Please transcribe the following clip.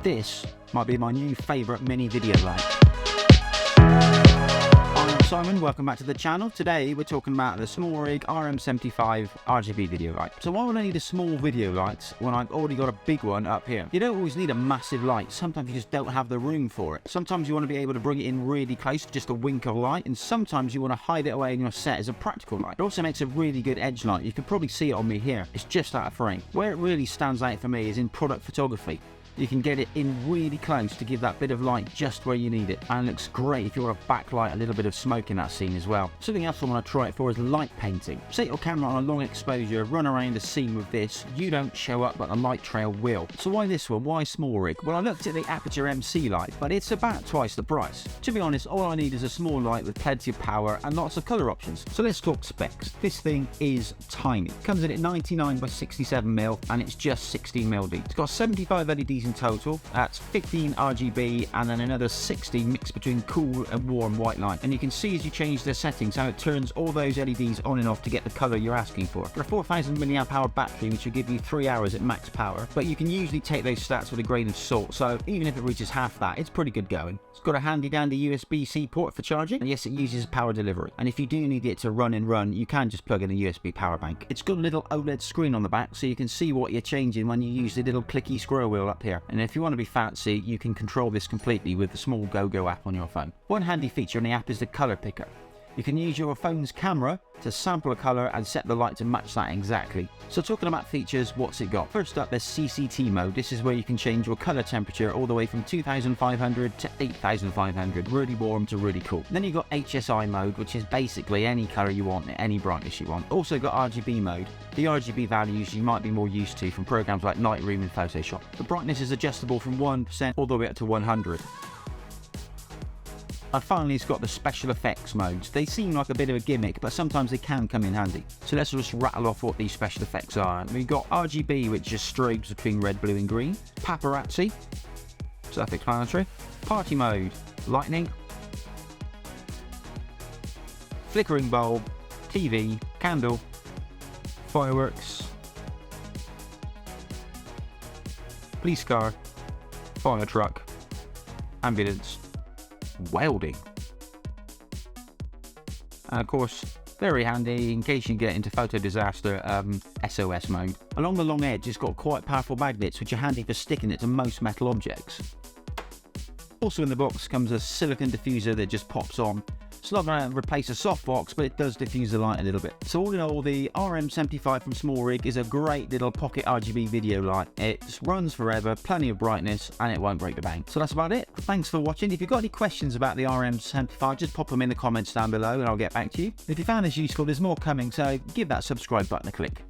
This might be my new favourite mini video light. I'm Simon, welcome back to the channel. Today we're talking about the SmallRig RM75 RGB video light. So why would I need a small video light when I've already got a big one up here? You don't always need a massive light, sometimes you just don't have the room for it. Sometimes you want to be able to bring it in really close, just a wink of light, and sometimes you want to hide it away in your set as a practical light. It also makes a really good edge light. You can probably see it on me here. It's just out of frame. Where it really stands out for me is in product photography. You can get it in really close to give that bit of light just where you need it, and it looks great if you want to backlight a little bit of smoke in that scene as well. Something else I want to try it for is light painting. Set your camera on a long exposure, run around the scene with this, you don't show up but the light trail will. So why this one? Why SmallRig? Well, I looked at the Aperture MC light, but it's about twice the price. To be honest, all I need is a small light with plenty of power and lots of colour options. So let's talk specs. This thing is tiny. It comes in at 99 by 67mm and it's just 16mm deep. It's got 75 LEDs in total. That's 15 RGB and then another 60 mixed between cool and warm white light. And you can see as you change the settings how it turns all those LEDs on and off to get the colour you're asking for. For a 4000 mAh battery, which will give you 3 hours at max power, but you can usually take those stats with a grain of salt, so even if it reaches half that, it's pretty good going. It's got a handy dandy USB-C port for charging, and yes, it uses power delivery. And if you do need it to run, you can just plug in a USB power bank. It's got a little OLED screen on the back, so you can see what you're changing when you use the little clicky scroll wheel up here. And if you want to be fancy, you can control this completely with the small GoGo app on your phone. One handy feature on the app is the colour picker. You can use your phone's camera to sample a colour and set the light to match that exactly. So talking about features, what's it got? First up, there's CCT mode. This is where you can change your colour temperature all the way from 2500 to 8500, really warm to really cool. Then you've got HSI mode, which is basically any colour you want, any brightness you want. Also got RGB mode. The RGB values you might be more used to from programs like Lightroom and Photoshop. The brightness is adjustable from 1% all the way up to 100. And finally, it's got the special effects modes. They seem like a bit of a gimmick, but sometimes they can come in handy. So let's just rattle off what these special effects are. We've got RGB, which just strobes between red, blue and green. Paparazzi, self-explanatory. Party mode, lightning. Flickering bulb, TV, candle, fireworks, police car, fire truck, ambulance, welding, and of course very handy in case you get into photo disaster, SOS mode. Along the long edge it's got quite powerful magnets which are handy for sticking it to most metal objects. Also in the box comes a silicone diffuser that just pops on. It's not going to replace a softbox, but it does diffuse the light a little bit. So all in all, the RM75 from SmallRig is a great little pocket RGB video light. It just runs forever, plenty of brightness, and it won't break the bank. So that's about it. Thanks for watching. If you've got any questions about the RM75, just pop them in the comments down below and I'll get back to you. If you found this useful, there's more coming, so give that subscribe button a click.